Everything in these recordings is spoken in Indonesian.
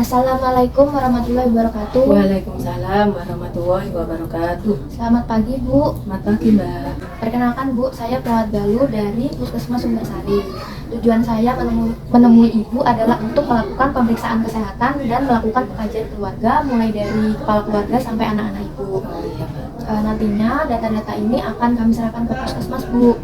Assalamualaikum warahmatullahi wabarakatuh. Waalaikumsalam warahmatullahi wabarakatuh. Selamat pagi Bu. Selamat pagi Mbak. Perkenalkan Bu, saya Perawat Galuh dari Puskesmas Sumbersari. Tujuan saya menemui Ibu adalah untuk melakukan pemeriksaan kesehatan dan melakukan pengkajian keluarga mulai dari kepala keluarga sampai anak-anak Ibu. Oh iya Mbak. Nantinya data-data ini akan kami serahkan ke Puskesmas Bu.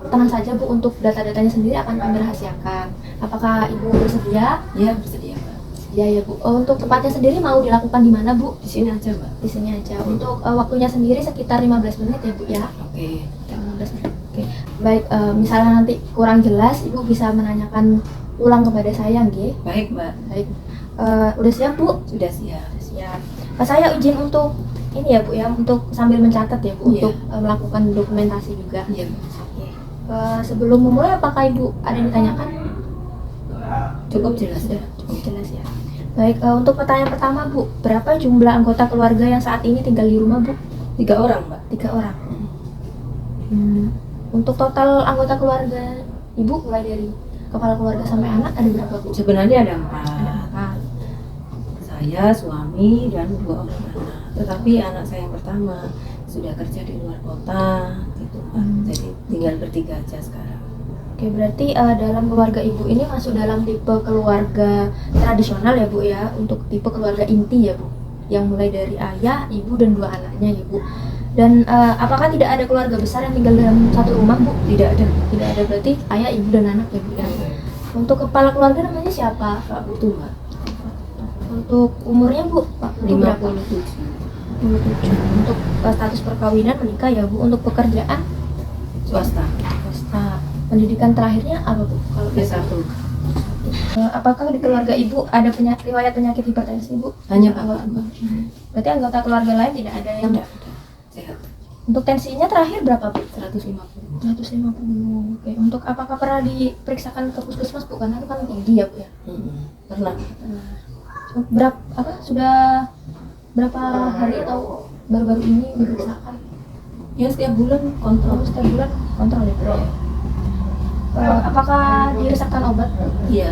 Tenang saja Bu, untuk data-datanya sendiri akan kami rahasiakan. Apakah Ibu bersedia? Ya bersedia Mbak. Ya ya Bu. Untuk tempatnya sendiri mau dilakukan di mana Bu? Di sini aja Mbak. Di sini aja. Untuk waktunya sendiri sekitar 15 menit ya Bu ya. Oke. 15 menit. Oke. Baik, misalnya nanti kurang jelas Ibu bisa menanyakan ulang kepada saya nggih. Baik Mbak. Baik. Udah siap Bu? Sudah siap. Udah siap. Saya izin untuk ini ya Bu ya, untuk sambil mencatat ya Bu, Iya. untuk melakukan dokumentasi juga. Iya Mbak. Oke. Sebelum memulai apakah Ibu ada yang ditanyakan? Cukup jelas ya. Cukup jelas ya. Baik, untuk pertanyaan pertama Bu, berapa jumlah anggota keluarga yang saat ini tinggal di rumah Bu? 3 orang Mbak. 3 orang. Untuk total anggota keluarga Ibu mulai dari kepala keluarga sampai anak ada berapa Bu? Sebenarnya ada 4. Ada 4. Saya, suami, dan 2 orang anak. Tetapi anak saya yang pertama sudah kerja di luar kota gitu Mbak. Jadi tinggal bertiga aja sekarang. Oke, berarti dalam keluarga Ibu ini masuk dalam tipe keluarga tradisional ya Bu ya, untuk tipe keluarga inti ya Bu, yang mulai dari ayah, ibu, dan 2 anaknya ya Bu. Dan apakah tidak ada keluarga besar yang tinggal dalam satu rumah Bu? Tidak ada. Tidak ada, berarti ayah, ibu, dan anak ya Bu ya. Untuk kepala keluarga namanya siapa? Pak Putu Mbak. Untuk umurnya Bu, Pak Putu berapa? 57. 57. Untuk status perkawinan menikah ya Bu. Untuk pekerjaan Swasta. swasta. Pendidikan terakhirnya apa Bu? Kalau S1. apakah di keluarga Ibu ada riwayat penyakit hipertensi Bu? Hanya Bapak Mbak. Berarti anggota keluarga lain tidak ada yang Tidak ada. Sehat. Untuk tensinya terakhir berapa Bu? 150. 150. Oke. Untuk apakah pernah diperiksakan ke puskesmas Bu? Karena itu kan tinggi ya Bu ya. Pernah. Sudah berapa hari atau baru-baru ini diperiksakan? Ya setiap bulan kontrol. Setiap bulan kontrol ya Bu ya. Apakah diresepkan obat? Iya.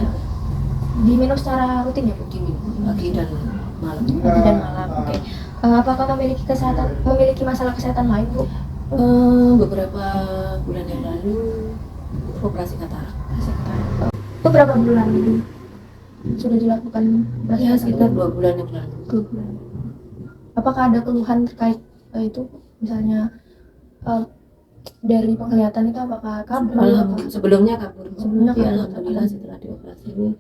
Diminum secara rutin ya Bu? Diminum pagi dan malam. Pagi dan malam. Oke. Apakah memiliki masalah kesehatan lain Bu? Beberapa bulan yang lalu operasi katarak. Itu berapa bulan sudah dilakukan? Ya sekitar 2 bulan yang lalu. 2 bulan. Apakah ada keluhan terkait itu? Misalnya dari penglihatan itu apakah kabur? Alhamdulillah, sebelumnya kabur. Sebelumnya Tapi kabur. alhamdulillah setelah dioperasi ini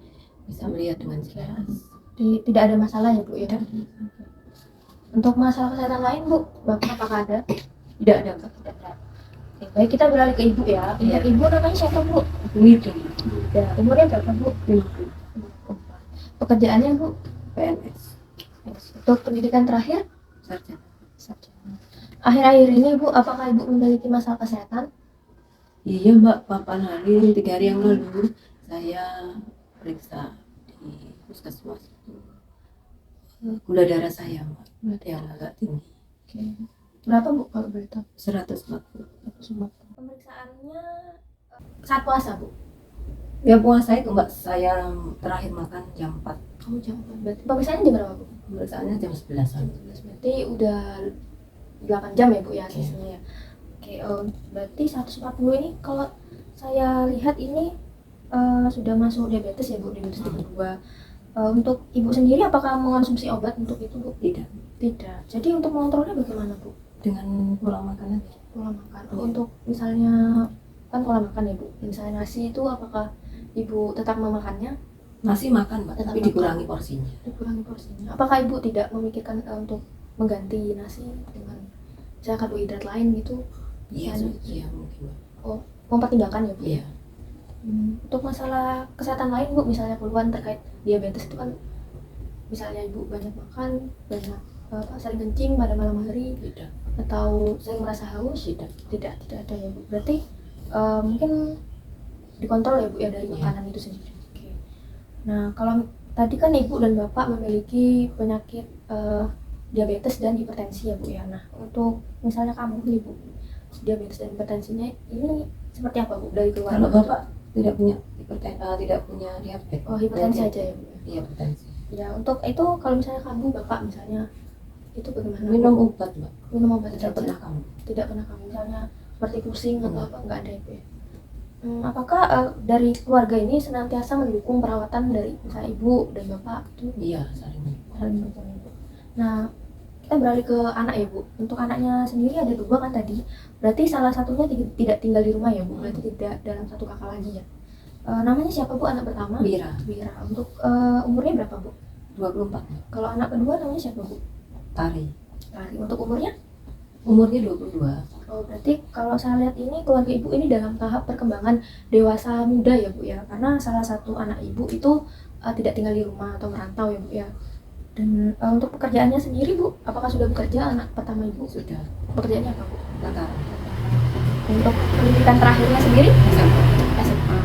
bisa melihat dengan jelas. Tidak ada masalah ya Bu ya? Untuk masalah kesehatan lain Bu, Bapak apakah ada? Tidak ada Kak. Tidak ada. Oke, baik, kita beralih ke Ibu ya. Iya. Ibu namanya siapa Bu? Itu Ya, umurnya berapa Bu? 50. Pekerjaannya Bu? PNS. Untuk pendidikan terakhir? Sarjana. Sarjana. Akhir-akhir ini Bu, apakah Ibu memiliki masalah kesehatan? Iya Mbak, papan hari 3 hari yang lalu saya periksa di puskesmas itu gula darah saya Mbak, yang agak tinggi. Oke. Berapa Bu kalau boleh tahu? 140. Pemeriksaannya saat puasa Bu? Ya puasa itu Mbak, saya terakhir makan jam 4. Kamu jam 4. Berarti pemeriksaannya jam berapa Bu? Pemeriksaannya jam 11-an. Berarti udah 8 jam ya Bu ya Oke. sisanya ya. Oke, berarti 140 ini kalau saya lihat ini sudah masuk diabetes ya Bu, diabetes tipe 2. Untuk Ibu sendiri apakah mengonsumsi obat untuk itu Bu? Tidak. Tidak. Jadi untuk mengontrolnya bagaimana Bu? Dengan pola makanan. Pola makan. Iya. Untuk misalnya kan pola makan ya Bu. Misalnya nasi itu apakah Ibu tetap memakannya? Masih makan Mbak, Tetap tapi makan. dikurangi porsinya. Dikurangi porsinya. Apakah Ibu tidak memikirkan untuk mengganti nasi dengan misalnya karbohidrat lain gitu? Iya, Misalnya, iya mungkin Mbak. oh, mempertimbangkan ya Bu? Iya. Untuk masalah kesehatan lain Bu, misalnya keluhan terkait diabetes itu kan misalnya Ibu banyak makan, banyak sering kencing pada malam hari, Tidak. atau sering merasa haus? Tidak ada ya Bu. Berarti mungkin dikontrol ya Bu ya dari Iya. makanan itu sendiri. Oke. Nah, kalau tadi kan Ibu dan Bapak memiliki penyakit diabetes dan hipertensi ya Bu ya. Nah, untuk misalnya kamu nih Bu, diabetes dan hipertensinya ini seperti apa Bu dari keluarga? Kalau Bapak tidak punya tidak punya diabetes. Oh, hipertensi aja ya, Bu? Iya, hipertensi. Ya, untuk itu kalau misalnya kamu bapak misalnya itu bagaimana? Minum obat, Mbak. Minum obat Tidak saja. pernah kamu. Tidak pernah kamu misalnya seperti pusing atau Enggak. apa, enggak ada ya? Apakah dari keluarga ini senantiasa mendukung perawatan dari misalnya ibu dan bapak itu? Iya, saling. Saling mendukung, Ibu. Nah, kita beralih ke anak ya, Bu. Untuk anaknya sendiri ada 2 kan tadi. Berarti salah satunya tidak tinggal di rumah ya, Bu. Berarti tidak dalam satu kakak lagi ya. Namanya siapa, Bu, anak pertama? Bira, Bira. Untuk umurnya berapa, Bu? 24, Mbak. Kalau anak kedua namanya siapa, Bu? Tari. Tari. Untuk umurnya? Umurnya 22. Oh, berarti kalau saya lihat ini keluarga ibu ini dalam tahap perkembangan dewasa muda ya, Bu ya. Karena salah satu anak ibu itu tidak tinggal di rumah atau merantau ya, Bu ya. Dan untuk pekerjaannya sendiri, Bu, apakah sudah bekerja anak pertama ibu? Sudah. Pekerjaannya apa, Bu? Tentara. Untuk pendidikan terakhirnya sendiri? SMA. SMA.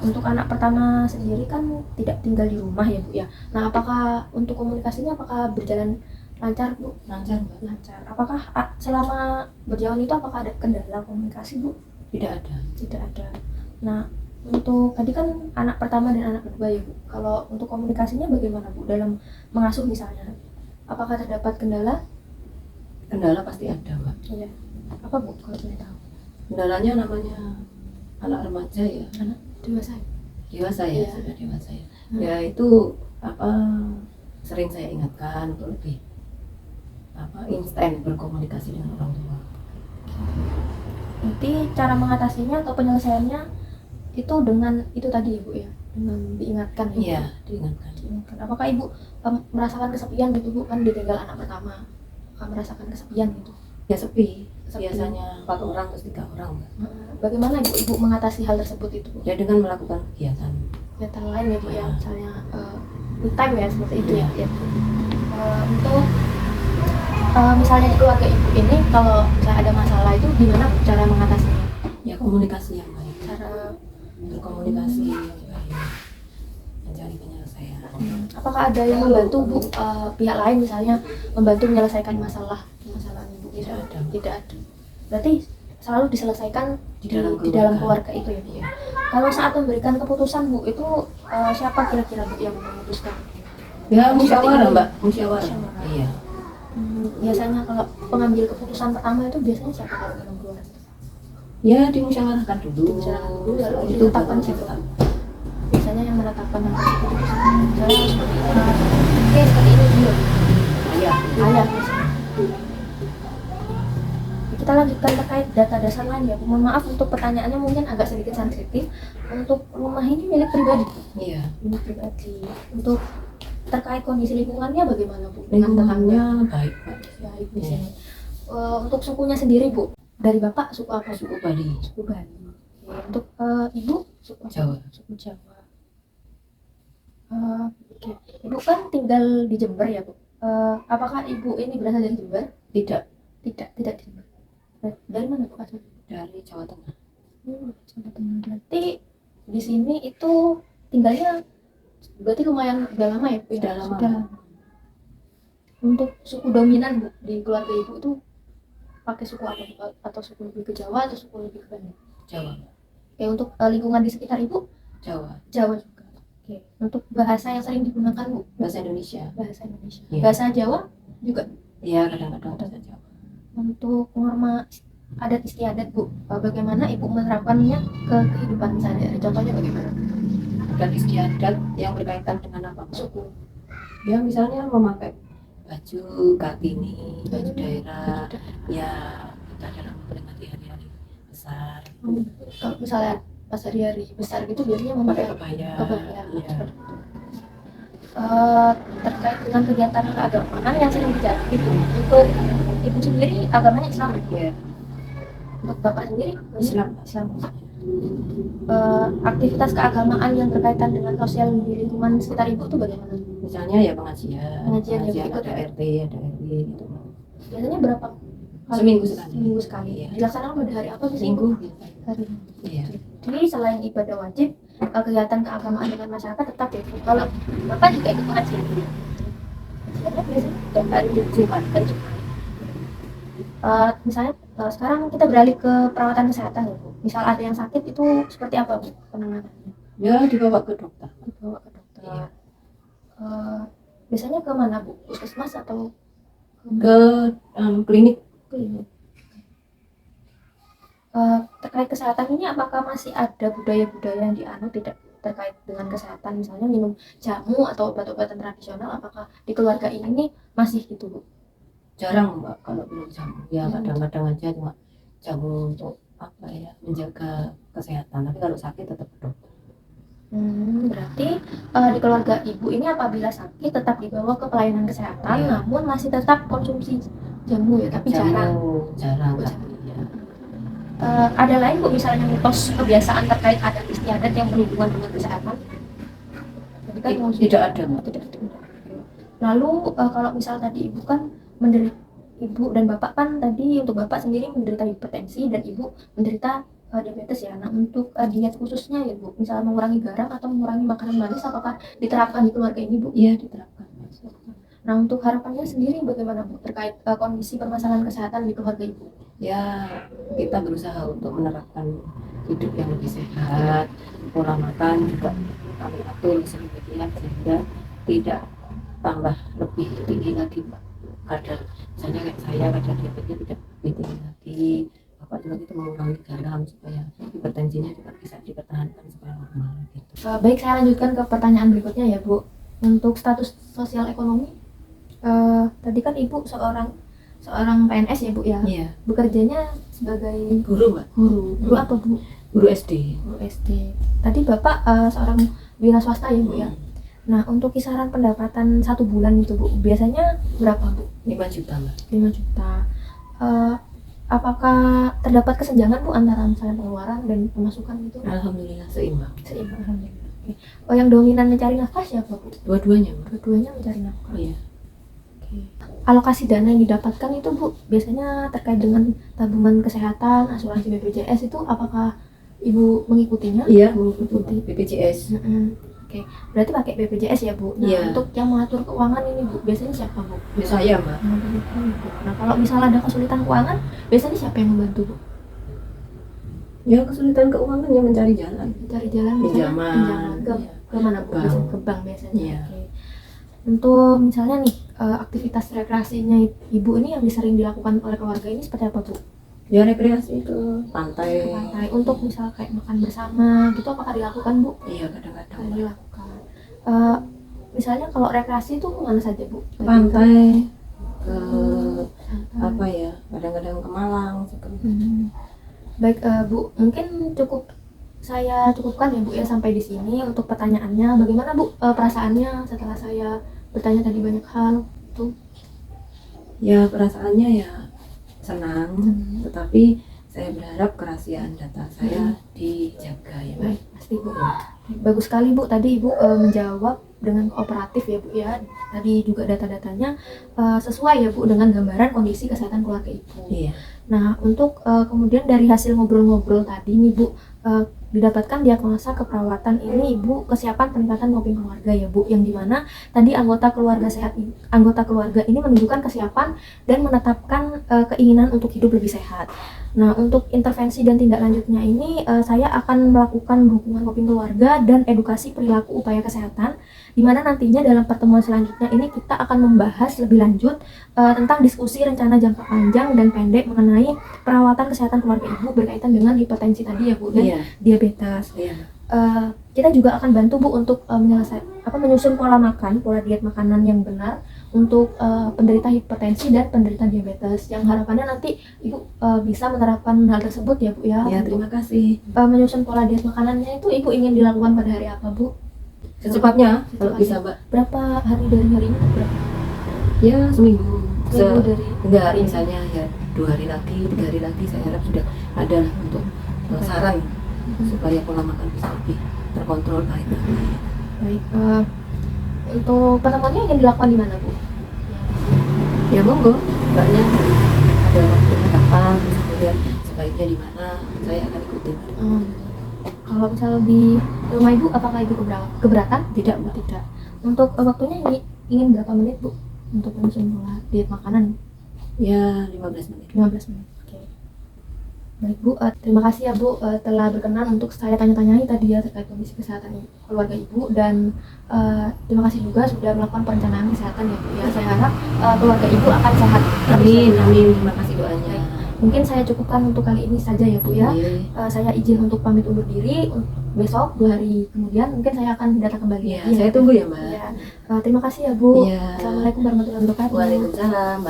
Untuk anak pertama sendiri kan tidak tinggal di rumah ya, Bu ya. Nah, apakah untuk komunikasinya apakah berjalan lancar, Bu? Lancar, Mbak. Lancar. Apakah selama berjalan itu apakah ada kendala komunikasi, Bu? Tidak ada. Tidak ada. Nah, untuk tadi kan anak pertama dan anak kedua ya, Bu. Kalau untuk komunikasinya bagaimana, Bu, dalam mengasuh misalnya? Apakah terdapat kendala? Kendala pasti ada, Mbak. Iya. Apa, Bu, kalau boleh tahu? Kendalanya namanya anak remaja ya. Anak dewasa. Dewasa ya, Iya. sudah dewasa ya. Hmm. Ya itu sering saya ingatkan untuk lebih instan berkomunikasi dengan orang tua. Nanti cara mengatasinya atau penyelesaiannya itu dengan itu tadi, Ibu ya, dengan diingatkan ya. Iya, diingatkan. Diingatkan. Apakah Ibu merasakan kesepian gitu, Bu, kan ditinggal anak pertama? Apakah merasakan kesepian gitu? Ya sepi. Sepi. Biasanya 4 orang terus 3 orang, Mbak. Bagaimana Ibu mengatasi hal tersebut itu, Bu? Ya dengan melakukan kegiatan. Kegiatan lain ya, Bu ya, Iya. misalnya me time ya, seperti itu ya. Iya. Untuk misalnya di keluarga Ibu ini kalau misalnya ada masalah itu gimana, Bu, cara mengatasinya? Ya komunikasi yang baik. Cara Berkomunikasi yang baik. Mencari penyelesaian. apakah ada yang membantu, Bu, pihak lain misalnya membantu menyelesaikan masalah Ibu? Tidak ada. Tidak ada. Berarti selalu diselesaikan Di dalam di dalam keluarga. keluarga itu ya, Bu ya. Kalau saat memberikan keputusan, Bu, itu siapa kira-kira, Bu, yang memutuskan? Ya musyawarah, Mbak. Musyawarah. Musyawarah. Iya. Biasanya kalau pengambil keputusan pertama itu biasanya siapa kalau dalam keluarga? Ya dimusyawarahkan dulu. Dimusyawarahkan dulu, lalu Itu ditetapkan baru siapa? ditetapkan. Biasanya yang menetapkan nanti keputusan. Misalnya seperti oke, seperti ini dulu. Iya. Ayah biasanya. Kita lanjutkan terkait data dasar lain ya, Bu. Mohon maaf untuk pertanyaannya mungkin agak sedikit sensitif. Untuk rumah ini milik pribadi, Iya. milik pribadi. Untuk terkait kondisi lingkungannya bagaimana, Bu? Dengan Lingkungannya tetangga? baik, Pak. Baik di sini. Untuk sukunya sendiri, Bu, dari Bapak suku apa? Suku Bali. Suku Bali. Oke. Untuk Ibu suku apa? Jawa. Suku Jawa. Oke. Ibu kan tinggal di Jember ya, Bu. Apakah Ibu ini berasal dari Jember? Tidak. Tidak di Jember. Dari mana, Bu, asal? Dari Jawa Tengah. Jawa Tengah. Berarti di sini itu tinggalnya berarti lumayan udah lama ya, Bu? Sudah lama. Sudah lama. Untuk suku dominan, Bu, di keluarga Ibu itu pakai suku apa, Bu? Atau suku lebih ke Jawa atau suku lebih ke Bali? Jawa. Oke, untuk lingkungan di sekitar Ibu Jawa. Jawa juga. Oke. Untuk bahasa yang sering digunakan, Bu, Bahasa Indonesia. bahasa Indonesia. Iya. Bahasa Jawa juga. Iya, kadang-kadang bahasa Jawa. Untuk norma adat istiadat, Bu, bagaimana Ibu menerapkannya ke kehidupan sehari-hari? Contohnya bagaimana? Dan istiadat yang berkaitan dengan apa, Pak? Suku. Ya misalnya memakai baju Kartini, baju daerah. Ya kita dalam memperingati hari-hari besar. Kalau misalnya pas hari-hari besar gitu biasanya Memakai memakai kebaya. kebaya. Iya. Seperti itu. Terkait dengan kegiatan keagamaan yang sering terjadi gitu. Untuk Ibu sendiri agamanya Islam. Iya. Untuk Bapak sendiri Islam. Islam. Aktivitas keagamaan yang berkaitan dengan sosial di lingkungan sekitar Ibu tuh bagaimana? Misalnya ya pengajian. Pengajian ya, ikut. ada RT, ada RW gitu. Biasanya berapa kali? Seminggu sekali. Seminggu sekali. Iya. Dilaksanakan pada hari apa biasanya? Minggu. Hari. Iya. Jadi selain ibadah wajib, kegiatan keagamaan dengan masyarakat tetap ya. Kalau Bapak juga ikut pengajian. Pengajiannya biasanya tiap hari Jumat kan Jumat. Misalnya Sekarang kita beralih ke perawatan kesehatan ya Bu. Misal ada yang sakit itu seperti apa Bu penanganannya? Ya dibawa ke dokter. Dibawa ke dokter. Iya. Biasanya ke mana Bu? Puskesmas atau Ke klinik. klinik? Terkait kesehatan ini apakah masih ada budaya-budaya yang dianut tidak terkait dengan kesehatan, misalnya minum jamu atau obat-obatan tradisional, apakah di keluarga ini nih masih gitu Bu? Jarang Mbak kalau minum jamu. Ya Hmm. kadang-kadang aja cuma jamu untuk apa ya, menjaga kesehatan. Tapi kalau sakit tetap ke dokter. Berarti di keluarga Ibu ini apabila sakit tetap dibawa ke pelayanan kesehatan, Iya. namun masih tetap konsumsi jamu ya, tapi jarang. Jarang tapi ya. Ada lain Bu misalnya mitos kebiasaan terkait adat istiadat yang berhubungan dengan kesehatan? Jadi kan Tidak ada Mbak. tidak ada. Lalu kalau misal tadi Ibu kan menderita, Ibu dan Bapak kan tadi untuk Bapak sendiri menderita hipertensi dan Ibu menderita diabetes ya. Nah untuk diet khususnya ya Bu, misalnya mengurangi garam atau mengurangi makanan manis, apakah diterapkan di keluarga ini Bu? Iya diterapkan. Nah untuk harapannya sendiri bagaimana Bu terkait kondisi permasalahan kesehatan di keluarga Ibu? Ya kita berusaha untuk menerapkan hidup yang lebih sehat, pola makan juga kami atur sedemikian sehingga tidak tambah lebih tinggi lagi Mbak. Kadar misalnya kayak saya kadar diabetesnya tidak lebih tinggi lagi. Bapak juga kita mengurangi garam supaya hipertensinya juga bisa dipertahankan supaya normal gitu. Baik, saya lanjutkan ke pertanyaan berikutnya ya Bu. Untuk status sosial ekonomi, tadi kan Ibu seorang PNS ya Bu ya. Iya. Bekerjanya sebagai Guru Mbak. Guru apa Bu? Guru SD. Guru SD. Tadi Bapak seorang wira swasta ya Bu ya. Nah untuk kisaran pendapatan 1 bulan itu Bu, biasanya berapa Bu? 5 juta Mbak. 5 juta. Apakah terdapat kesenjangan Bu antara misalnya pengeluaran dan pemasukan itu? Alhamdulillah seimbang. Seimbang, alhamdulillah. Oke. Yang dominan mencari nafkah siapa Bu? Dua-duanya Mbak. Dua-duanya mencari nafkah. Iya. Oke. Alokasi dana yang didapatkan itu Bu, biasanya terkait dengan tabungan kesehatan, asuransi BPJS itu apakah Ibu mengikutinya? Iya, mengikuti BPJS. Oke, berarti pakai BPJS ya Bu. Nah, Iya. untuk yang mengatur keuangan ini Bu, biasanya siapa Bu? Ya, saya Mbak. Nah, kalau misalnya ada kesulitan keuangan, biasanya siapa yang membantu Bu? Ya kesulitan keuangan ya mencari jalan. Cari jalan biasanya Pinjaman. ke mana Bu? Bank. Biasanya ke bank biasanya. Iya. Oke. Untuk misalnya nih aktivitas rekreasinya Ibu ini yang sering dilakukan oleh keluarga ini seperti apa Bu? Ya rekreasi ke pantai. Pantai. Untuk misal kayak makan bersama gitu apakah dilakukan Bu? Iya kadang-kadang. Dilakukan. Misalnya kalau rekreasi itu kemana saja Bu? Ke pantai, ke Pantai. apa ya? Kadang-kadang ke Malang. Baik Bu, mungkin saya cukupkan ya Bu ya sampai di sini untuk pertanyaannya. Bagaimana Bu perasaannya setelah saya bertanya tadi banyak hal tuh? Ya perasaannya ya senang, tetapi saya berharap kerahasiaan data saya dijaga ya. Baik, pasti Bu. Bagus sekali Bu, tadi Ibu menjawab dengan kooperatif ya Bu ya. Tadi juga data-datanya sesuai ya Bu dengan gambaran kondisi kesehatan keluarga Ibu. Iya. Nah untuk kemudian dari hasil ngobrol-ngobrol tadi nih Bu, didapatkan diagnosa keperawatan ini Ibu kesiapan peningkatan coping keluarga ya Bu, yang dimana tadi anggota keluarga ini menunjukkan kesiapan dan menetapkan keinginan untuk hidup lebih sehat. Nah untuk intervensi dan tindak lanjutnya ini saya akan melakukan dukungan coping keluarga dan edukasi perilaku upaya kesehatan, dimana nantinya dalam pertemuan selanjutnya ini kita akan membahas lebih lanjut tentang diskusi rencana jangka panjang dan pendek mengenai perawatan kesehatan keluarga Ibu berkaitan dengan hipertensi tadi ya Bu dan diabetes. Iya. Kita juga akan bantu Bu untuk menyusun pola diet makanan yang benar untuk penderita hipertensi dan penderita diabetes, yang harapannya nanti Ibu bisa menerapkan hal tersebut ya Bu ya. Ya terima kasih. Menyusun pola diet makanannya itu Ibu ingin dilakukan pada hari apa Bu? Secepatnya kalau bisa Mbak. Berapa hari dari hari ini? Berapa? Ya seminggu. Dari Enggak hari misalnya ya 2 hari lagi, 3 hari lagi saya harap sudah ada untuk saran supaya pola makan bisa lebih terkontrol baik. Baik. Untuk pertemuannya ingin dilakukan di mana Bu? Ya monggo, mbaknya ada waktunya kapan, kemudian sebaiknya di mana, saya akan ikutin. Kalau misal di rumah Ibu, apakah Ibu keberatan? Tidak Mbak. Tidak. Untuk waktunya ingin berapa menit Bu untuk menyusun pola diet makanan? Ya 15 menit. 15 menit. Oke. Baik Bu, terima kasih ya Bu telah berkenan untuk saya tanya-tanyai tadi ya terkait kondisi kesehatan keluarga Ibu, dan terima kasih juga sudah melakukan perencanaan kesehatan ya Bu ya. Saya harap keluarga Ibu akan sehat. Amin, amin. Terima kasih doanya. Mungkin saya cukupkan untuk kali ini saja ya Bu ya. Iya. Saya izin untuk pamit undur diri. Besok 2 hari kemudian mungkin saya akan datang kembali. Ya, saya tunggu ya Mbak. Ya. Terima kasih ya Bu. Iya. Assalamualaikum warahmatullahi wabarakatuh. Waalaikumsalam.